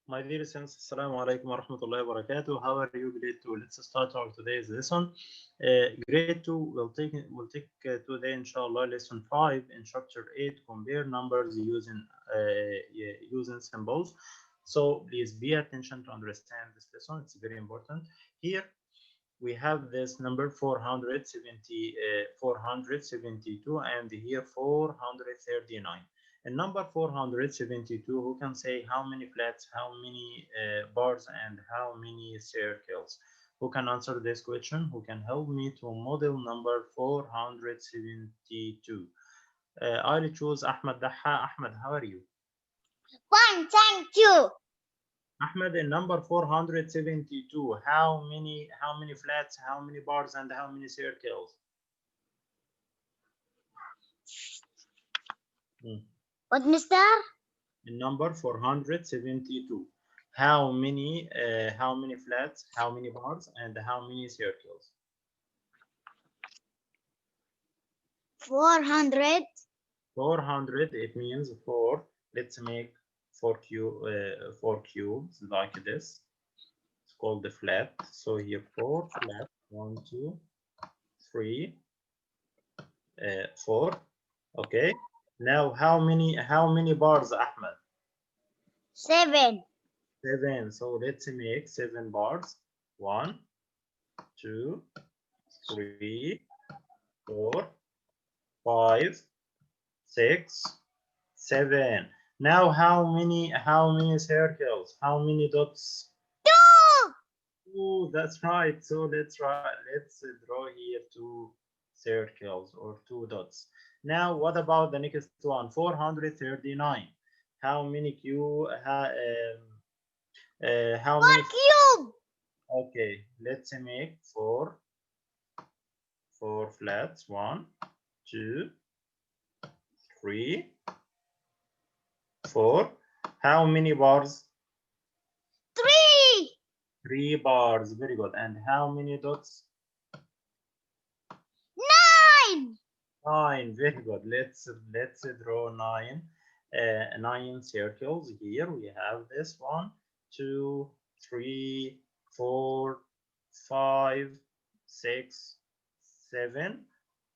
My dear students, Assalamu alaikum wa rahmatullahi wa barakatuh. How are you, grade 2? Let's start our today's lesson. Grade 2 will take today, inshallah, lesson 5 in chapter 8. Compare numbers using symbols. So please be attention to understand this lesson. It's very important. Here we have this number 472, and here 439. And number 472, who can say how many flats, how many bars, and how many circles? Who can answer this question? Who can help me to model number 472? I'll choose Ahmed Daha. Ahmed, how are you? Fine, thank you. Ahmed, in number 472, how many flats, how many bars, and how many circles? What, mister? In number 472, how many flats, how many bars, and how many circles? 400. 400, it means 4. Let's make 4 cubes like this. It's called the flat. So here 4 flat, 1, 2, 3, 4. Okay. Now how many bars, Ahmed? 7. 7. So let's make 7 bars. 1, 2, 3, 4, 5, 6, 7. Now how many circles? How many dots? 2. Oh, that's right. So let's draw here 2 circles or 2 dots. Now what about the next one? 439. How many how 4 many? cube. Okay, let's make 4 flats. 1, 2, 3, 4. How many bars? 3. 3 bars. Very good. And how many dots? 9. 9. Very good. Let's draw 9 circles. Here we have this 1, 2, 3, 4, 5, 6, 7,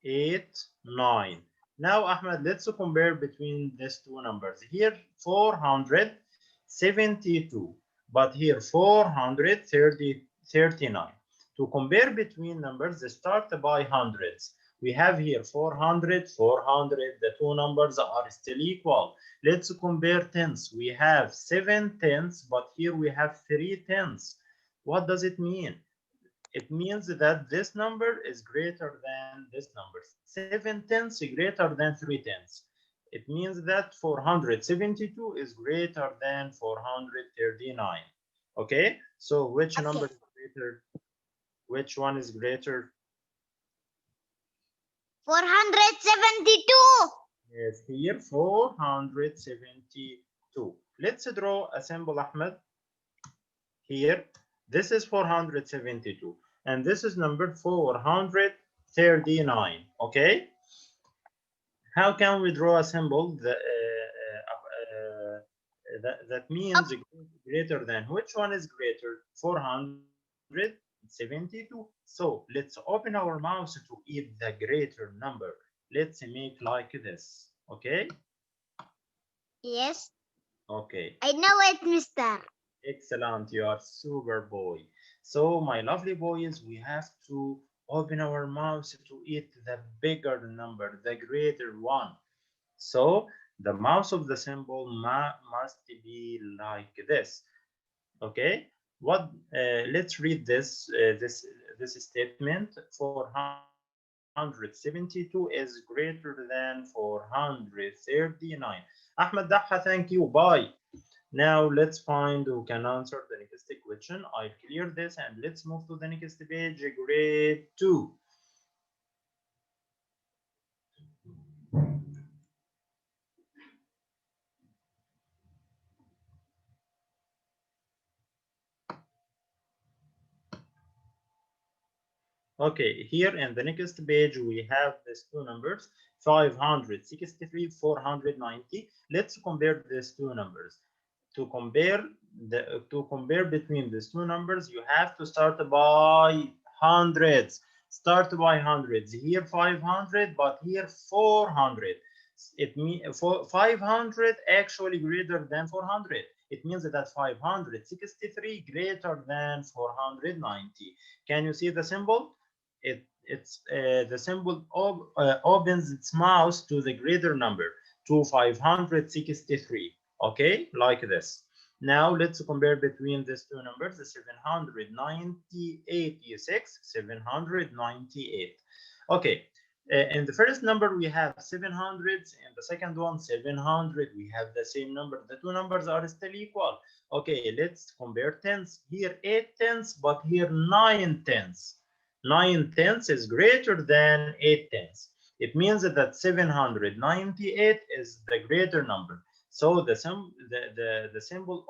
8, 9. Now, Ahmed, let's compare between these two numbers. Here 472, but here 439. To compare between numbers, start by hundreds. We have here 400, 400. The two numbers are still equal. Let's compare tenths. We have 7 tenths, but here we have 3 tenths. What does it mean? It means that this number is greater than this number. 7 tenths greater than 3 tenths. It means that 472 is greater than 439. Okay? So which number is greater? Which one is greater? 472. Yes, here 472. Let's draw a symbol, Ahmed. Here, this is 472, and this is number 439. Okay. How can we draw a symbol that means greater than? Which one is greater? 472. So let's open our mouse to eat the greater number. Let's make like this. Okay. Yes. Okay. I know it, mister. Excellent, you are super boy. So my lovely boys, we have to open our mouths to eat the bigger number, the greater one. So the mouth of the symbol must be like this. Okay, what? Let's read this statement. 472 is greater than 439. Ahmed Daha, thank you. Bye. Now let's find who can answer the next question. I'll clear this and let's move to the next page, grade 2. Okay, here in the next page we have these two numbers, 563, 490. Let's compare these two numbers. to compare between these two numbers, you have to start by hundreds. Start by hundreds. Here 500, but here 400. It means 500 actually greater than 400. It means that 563 greater than 490. Can you see the symbol? The symbol opens its mouth to the greater number, to 563. Okay, like this. Now let's compare between these two numbers, the 798 is 798. Okay, in the first number we have 700, and the second one 700. We have the same number. The two numbers are still equal. Okay, let's compare tens. Here 8 tenths, but here 9 tenths. 9 tenths is greater than 8 tenths. It means that 798 is the greater number. So the symbol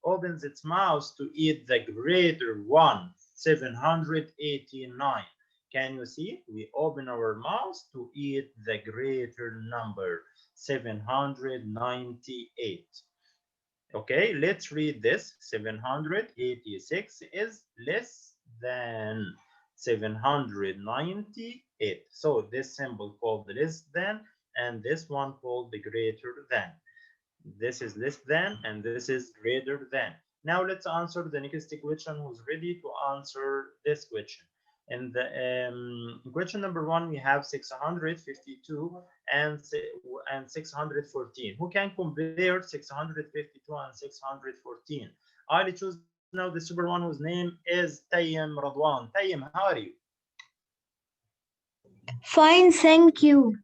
opens its mouth to eat the greater one, 789. Can you see? We open our mouth to eat the greater number, 798. Okay, let's read this. 786 is less than 798. So this symbol called less than, and this one called the greater than. This is less than, and this is greater than. Now let's answer the next question. Who's ready to answer this question? In the question number 1, we have 652 and 614. Who can compare 652 and 614? I'll choose now the super one whose name is Tayyam Radwan. Tayyam, how are you? Fine, thank you.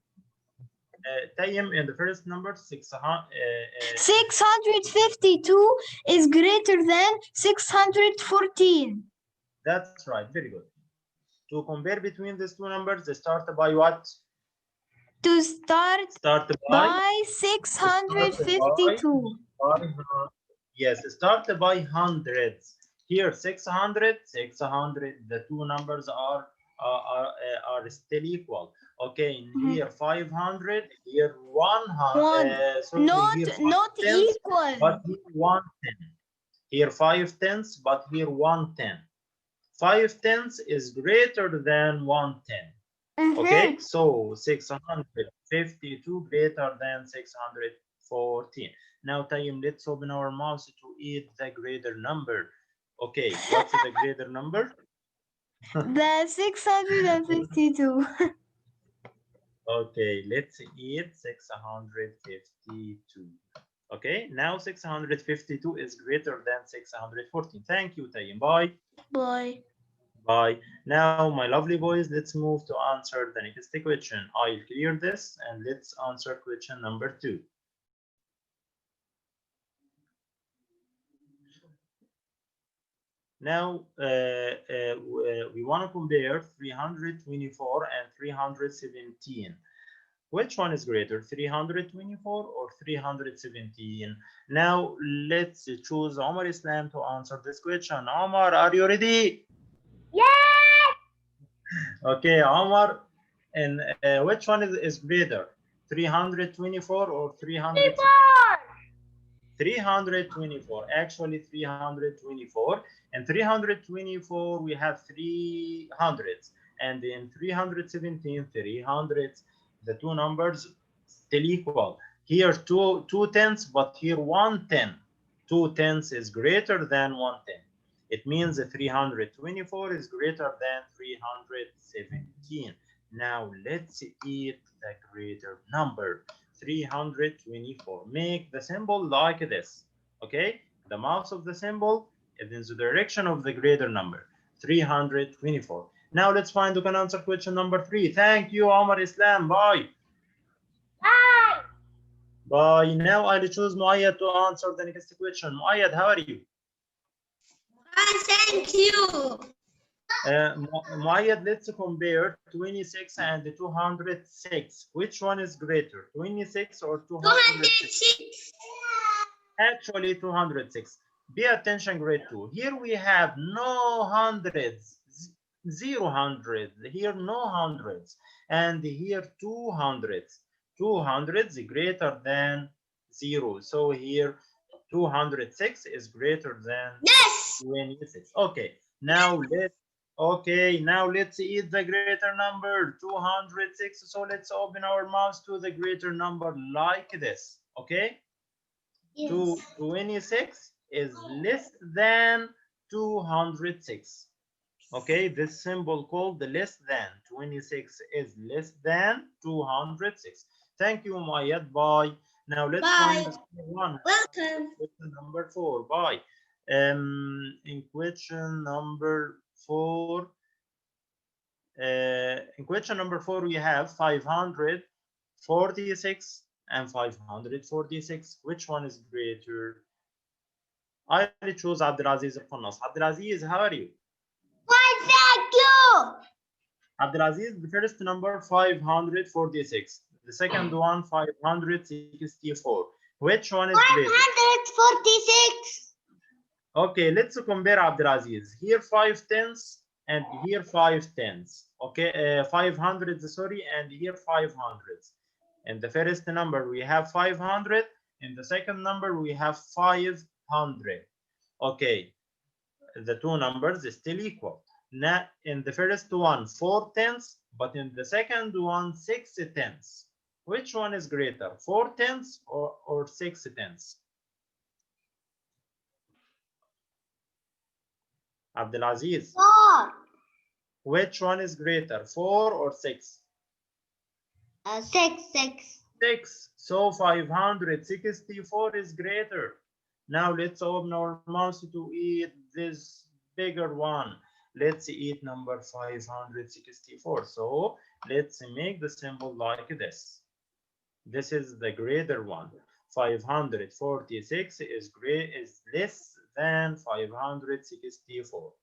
Tayyam, in the first number, 652 is greater than 614. That's right, very good. To compare between these two numbers, they start by what? To start by 652. Yes, start by hundreds. Here 600, 600. The two numbers are still equal. Okay, here 500, here 100. Not tenths, equal. but here 110. Here 5 tenths, but here 110. 5 tenths is greater than 110. Okay, so 652 greater than 614. Now, Tayyim, let's open our mouth to eat the greater number. Okay, what's the greater number? The 652. Okay, let's eat 652. Okay, now 652 is greater than 614. Thank you, Tayyim. Bye. Bye. Bye. Now, my lovely boys, let's move to answer the next question. I'll clear this and let's answer question number 2. Now, we want to compare 324 and 317. Which one is greater, 324 or 317? Now, let's choose Omar Islam to answer this question. Omar, are you ready? Yes. Okay, Omar, and which one is greater, 324 or 324? 324, actually 324. And 324, we have 300s, and in 317, 300s. The two numbers still equal. Here two tenths, but here 110. 2 tenths is greater than 110. It means that 324 is greater than 317. Now let's eat the greater number, 324. Make the symbol like this. Okay, the mouth of the symbol is in the direction of the greater number, 324. Now let's find who can answer question number 3. Thank you, Omar Islam. Bye. Bye. Bye. Now I'll choose Muayyad to answer the next question. Muayyad, how are you? Thank you. Muayyad, let's compare 26 and 206. Which one is greater, 26 or 206? Actually, 206. Pay attention, grade 2. Here we have no hundreds, 0 hundreds. Here no hundreds, and here 200s. 200s greater than 0. So here 206 is greater than Yes. 26. Okay, now let's eat the greater number 206. So let's open our mouths to the greater number like this. Okay, Yes. 26 is less than 206. Okay, this symbol called the less than. 26 is less than 206. Thank you, Mayat. Bye. Now let's find Bye. the one. Welcome. Question number 4. Bye. In question number 4, we have 546 and 546. Which one is greater? I choose Abdulaziz Al-Qannas. Abdulaziz, how are you? Why, thank you. Abdulaziz, the first number 546. The second one 564. Which one is greater? 146. Okay, let's compare Abdulaziz. Here 5 tenths and here 5 tenths. Okay, 500, sorry, and here 500. In the first number we have 500. In the second number we have 500. Okay, the two numbers is still equal. Now, in the first one 4 tenths, but in the second one 6 tenths. Which one is greater, 4 tenths or 6 tenths? Abdulaziz, 4. which one is greater, 4 or 6? 6. 6. So 564 is greater. Now let's open our mouth to eat this bigger one. Let's eat number 564. So let's make the symbol like this. This is the greater one. 546 is less than 564,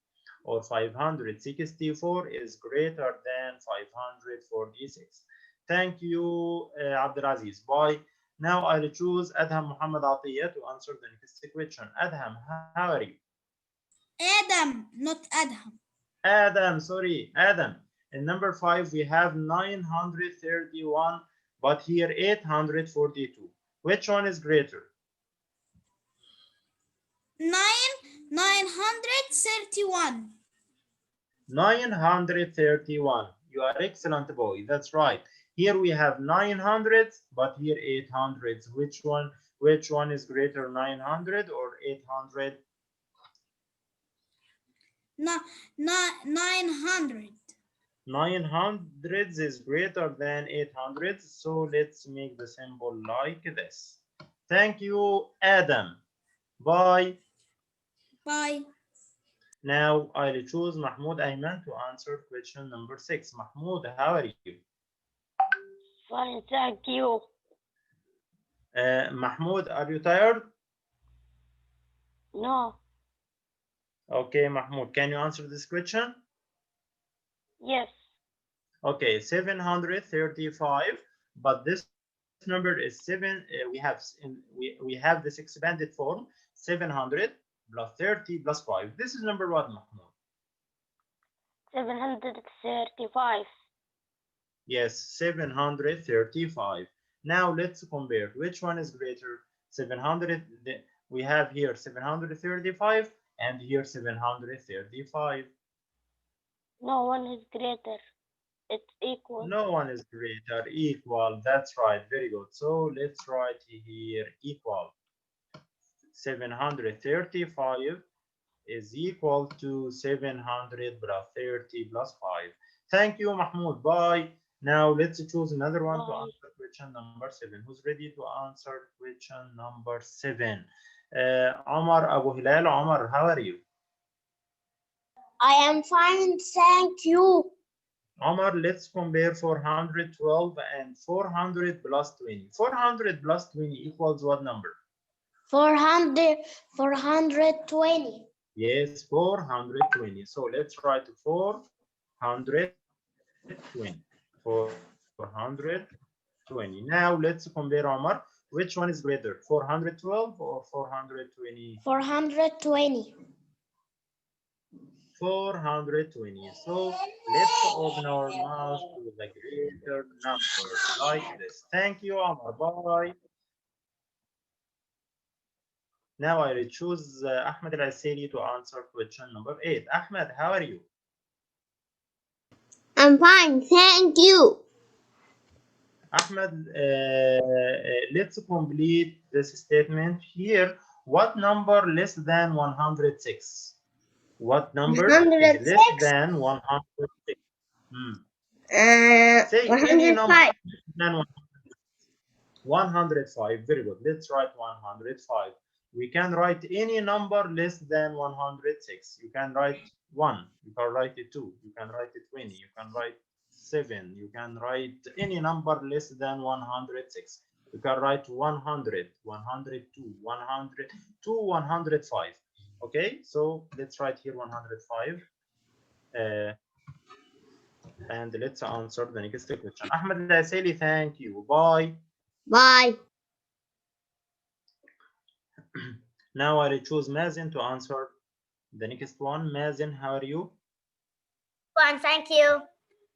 or 564 is greater than 546. Thank you, Abdulaziz. Bye. Now I'll choose Adham Muhammad Atiyah to answer the next question. Adham, how are you? Adam, not Adham. Adam, sorry, Adam. In number 5, we have 931, but here 842. Which one is greater? 931. 931. You are excellent boy. That's right. Here we have 900s, but here 800s. Which one is greater, 900 or 800? 900. 900s is greater than 800s. So let's make the symbol like this. Thank you, Adam. Bye. Bye. Now I'll choose Mahmoud Ayman to answer question number 6. Mahmoud, how are you? Fine, thank you. Mahmoud, are you tired? No. Okay, Mahmoud, can you answer this question? Yes. Okay, 735, but this number is 7. We have this expanded form, 700 plus 30 plus 5. This is number what, Mahmoud? 735. Yes, 735. Now let's compare. Which one is greater? 700. We have here 735 and here 735. No one is greater. It's equal. No one is greater. Equal. That's right. Very good. So let's write here equal. 735 is equal to 700 plus 30 plus 5. Thank you, Mahmoud. Bye. Now let's choose another one to answer question number 7. Who's ready to answer question number 7? Omar Abu Hilal. Omar, how are you? I am fine, thank you. Omar, let's compare 412 and 400 plus 20. 400 plus 20 equals what number? 420. Yes, 420. So let's write 420. 420. Now let's compare, Omar. Which one is greater, 412 or 420? 420. 420. So let's open our mouth to the greater number like this. Thank you, Omar. Bye. Now I will choose Ahmed Al-Asili to answer question number 8. Ahmed, how are you? I'm fine, thank you. Ahmed, let's complete this statement here. What number less than 106? What number is 106. less than 106? Say any number 105. less than 105. Very good. Let's write 105. We can write any number less than 106. You can write 1. You can write it 2. You can write it 20. You can write 7. You can write any number less than 106. You can write 100, 102, 102, 105. Okay, so let's write here 105. And let's answer the next question. Ahmed Al-Asili, thank you. Bye. Bye. Now I will choose Mazen to answer the next one. Mazen, how are you? Fine, thank you.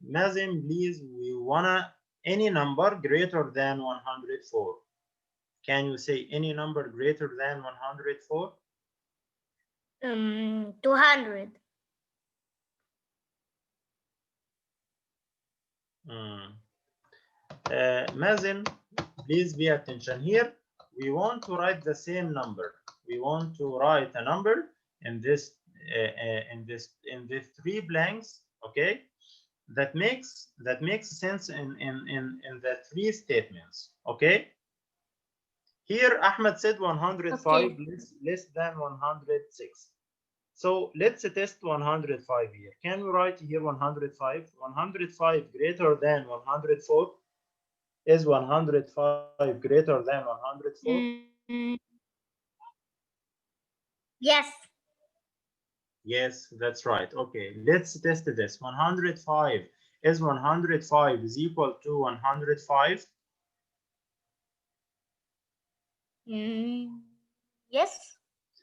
Mazen, please, we wanna any number greater than 104. Can you say any number greater than 104? 200. Mazen, please pay attention here. We want to write the same number. We want to write a number in this in these three blanks, okay? That makes sense in the three statements, okay? Here Ahmed said 105 Okay. less than 106. So let's test 105 here. Can we write here 105? 105 greater than 104? Is 105 greater than 104? Yes. Yes, that's right. Okay, let's test this. 105 is 105 is equal to 105? Yes.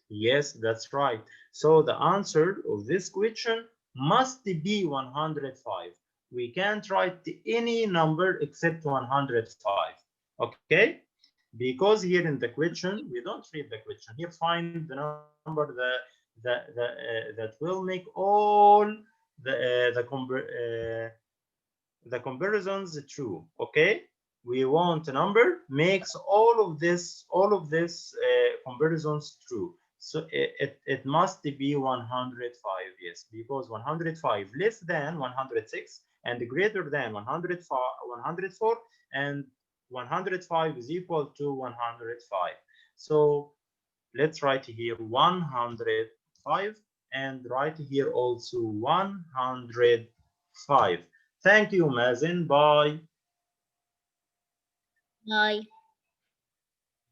Yes, that's right. So the answer of this question must be 105. We can't write any number except 105. Okay? Because here in the question, we don't read the question. Here find the number that will make all the comparisons true. Okay? We want a number makes all of this comparisons true. So it must be 105, yes, because 105 less than 106 and greater than 104 and 105 is equal to 105. So let's write here 105 and write here also 105. Thank you, Mazen. Bye. Bye.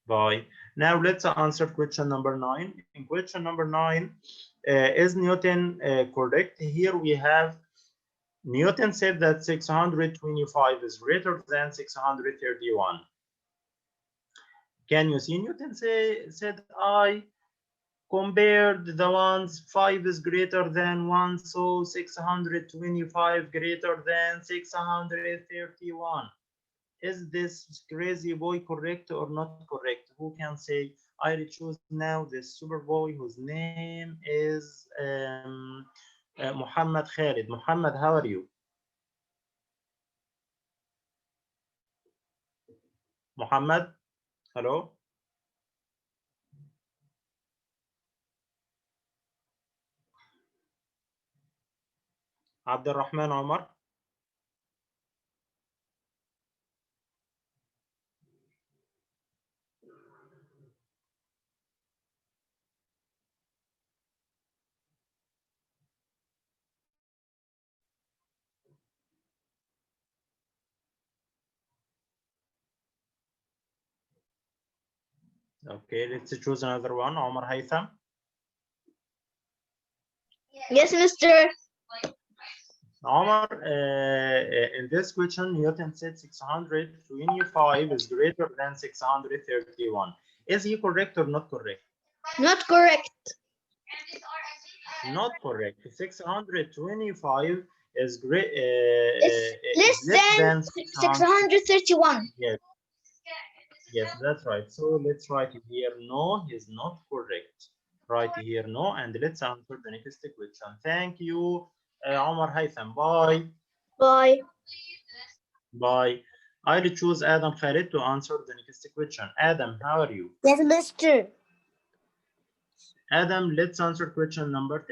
Bye. Now let's answer question number 9. In question number 9, is Newton correct? Here we have Newton said that 625 is greater than 631. Can you see Newton said I compared the ones 5 is greater than 1, so 625 greater than 631. Is this crazy boy correct or not correct? Who can say? I will choose now this super boy whose name is Muhammad Khalid. Muhammad, how are you? Muhammad, hello? Abdurrahman Omar? Okay, let's choose another one. Omar Haytham. Yes, mister. Omar, in this question, Newton said 625 is greater than 631. Is he correct or not correct? Not correct. Not correct. 625 is great. It's less than 631. Yes. Yes, that's right. So let's write here no, is not correct. Write here no, and let's answer the next question. Thank you, Omar Haytham. Bye. Bye. Bye. I'll choose Adam Khalid to answer the next question. Adam, how are you? Yes, mister. Adam, let's answer question number 10.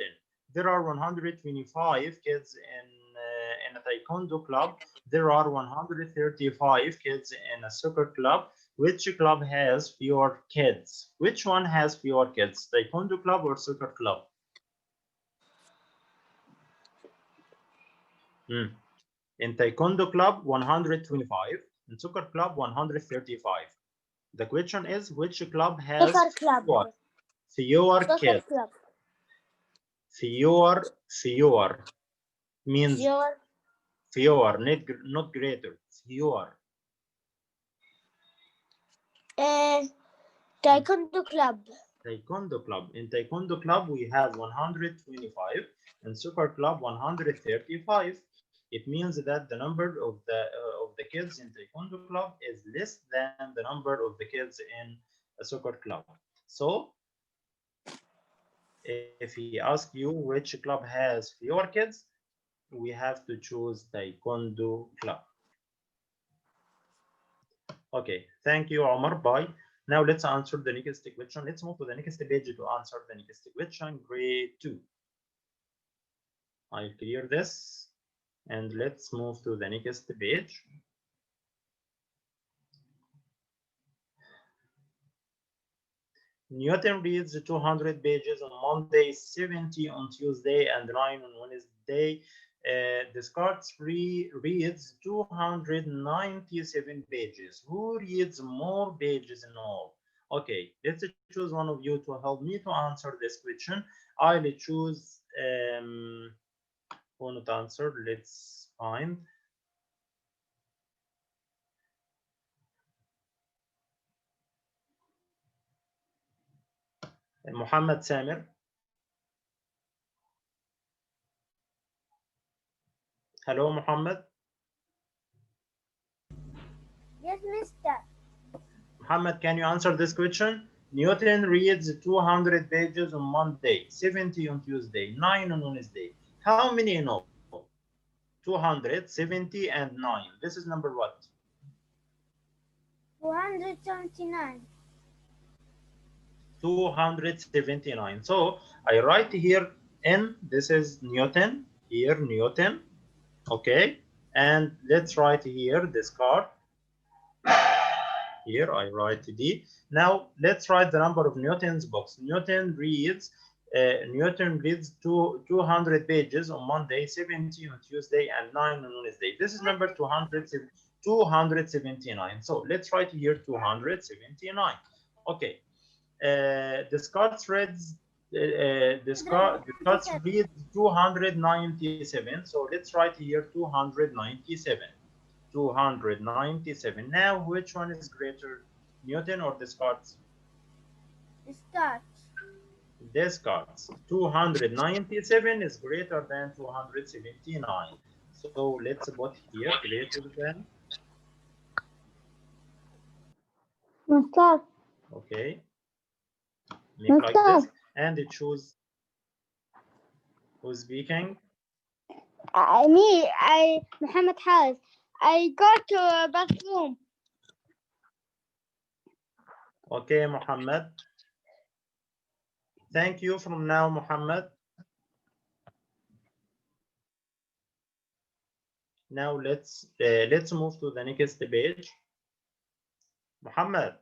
There are 125 kids in a taekwondo club. There are 135 kids in a soccer club. Which club has fewer kids? Which one has fewer kids? Taekwondo club or soccer club? In taekwondo club, 125. In soccer club, 135. The question is, which club has Soccer club. fewer Soccer kids? club. Fewer means Your fewer, not greater. Fewer. taekwondo club. Taekwondo club. In taekwondo club, we have 125. In soccer club, 135. It means that the number of the kids in taekwondo club is less than the number of the kids in a soccer club. So, if he asks you which club has fewer kids, we have to choose taekwondo club. Okay, thank you, Omar. Bye. Now let's answer the next question. Let's move to the next page to answer the next question, grade 2. I'll clear this and let's move to the next page. Newton reads 200 pages on Monday, 70 on Tuesday, and 9 on Wednesday. Descartes reads 297 pages. Who reads more pages in all? Okay, let's choose one of you to help me to answer this question. I'll choose who not answer. Let's find. Muhammad Samir. Hello, Muhammad. Yes, mister. Muhammad, can you answer this question? Newton reads 200 pages on Monday, 70 on Tuesday, 9 on Wednesday. How many in all? 270 and 9. This is number what? 279. 279. So I write here N, this is Newton, here Newton, okay? And let's write here Descartes. Here I write D. Now let's write the number of Newton's books. Newton reads 200 pages on Monday, 70 on Tuesday, and 9 on Wednesday. This is number 279. So let's write here 279. Okay. Descartes reads 297. So let's write here 297. 297. Now, which one is greater, Newton or Descartes? Descartes. Descartes. 297 is greater than 279. So let's put here greater than. Mister. Okay. Make like this, and it choose who's speaking. Muhammad Haris. I go to bathroom. Okay, Muhammad. Thank you from now, Muhammad. Now let's move to the next page. Muhammad.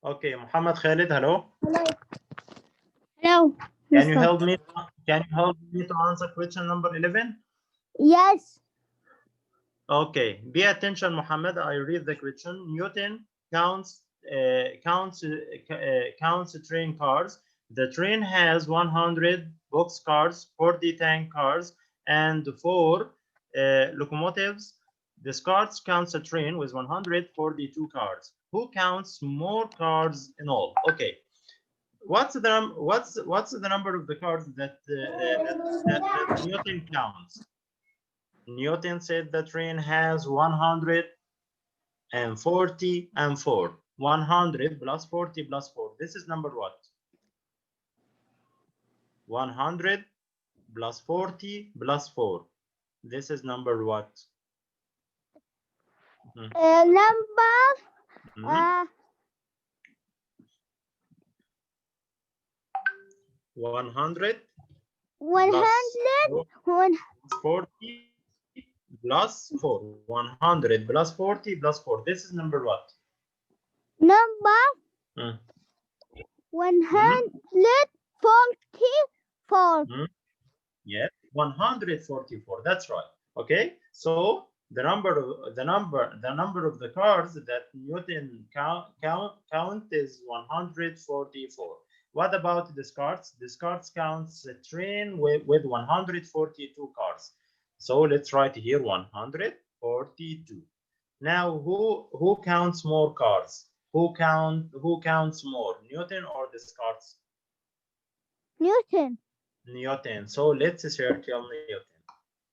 Okay, Muhammad Khalid, hello. Hello. Can you help me? Can you help me to answer question number 11? Yes. Okay, be attention, Muhammad. I read the question. Newton counts train cars. The train has 100 box cars, 40 tank cars, and 4 locomotives. Descartes counts a train with 142 cars. Who counts more cards in all? Okay. What's the number of the cards that Newton counts? Newton said the train has 140 and 4. 100 plus 40 plus 4. This is number what? 100 plus 40 plus 4. This is number what? Number Mhm. 100 100 plus 40 plus 4. 100 plus 40 plus 4. This is number what? number Mm. 144. Mm. Yes, 144. That's right. Okay, so the number of the cards that Newton count is 144. What about Descartes? Descartes counts a train with 142 cars. So let's write here 142. Now who counts more cars? Who counts more, Newton or Descartes? Newton. Newton. So let's circle Newton.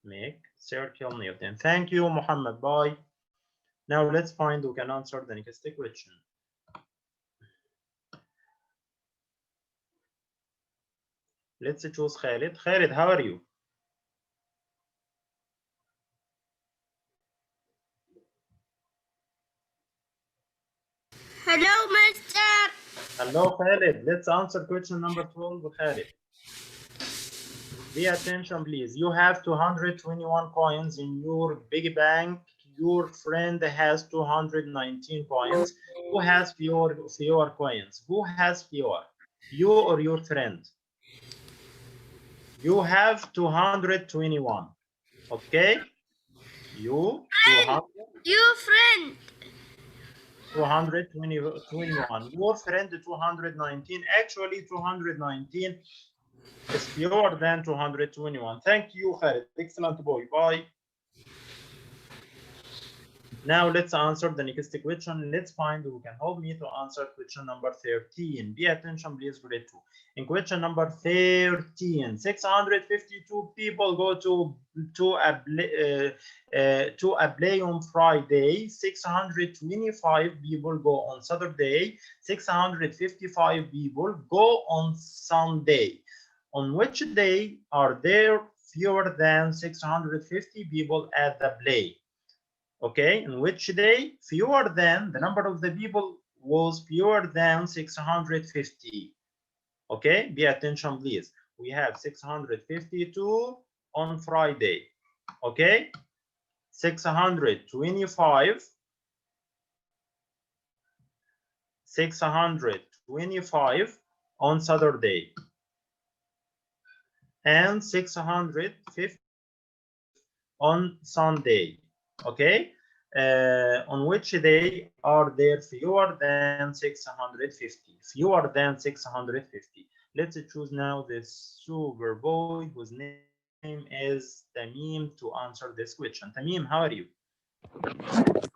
Make circle Newton. Thank you, Muhammad. Bye. Now let's find who can answer the next question. Let's choose Khalid. Khalid, how are you? Hello, Mister. Hello, Khalid. Let's answer question number 12, Khalid. Pay attention, please. You have 221 coins in your big bank. Your friend has 219 coins. Who has fewer coins? Who has fewer? You or your friend? You have 221. Okay? You 200, Your friend. 221. Your friend 219. Actually, 219 is fewer than 221. Thank you, Khalid. Excellent boy. Bye. Now let's answer the next question. Let's find who can help me to answer question number 13. Pay attention, please, grade 2. In question number 13, 652 people go to a play on Friday. 625 people go on Saturday. 655 people go on Sunday. On which day are there fewer than 650 people at the play? Okay, in which day fewer than the number of the people was fewer than 650. Okay, pay attention, please. We have 652 on Friday. Okay, 625 on Saturday, and 650 on Sunday. Okay, on which day are there fewer than 650? Fewer than 650. Let's choose now this super boy whose name is Tamim to answer this question. Tamim, how are you?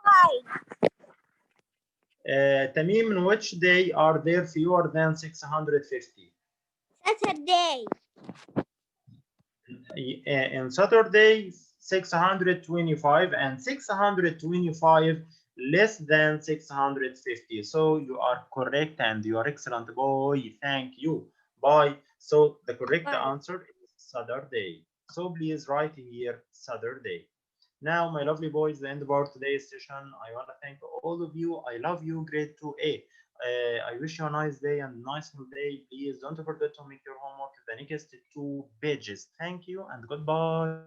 Hi. Tamim, in which day are there fewer than 650? Saturday. In Saturday, 625, and 625 less than 650. So you are correct and you are excellent boy. Thank you. Bye. So the correct answer is Saturday. So please write here Saturday. Now, my lovely boys, the end of our today's session. I want to thank all of you. I love you, grade 2A. I wish you a nice day and nice day. Please don't forget to make your homework the next 2 pages. Thank you and goodbye.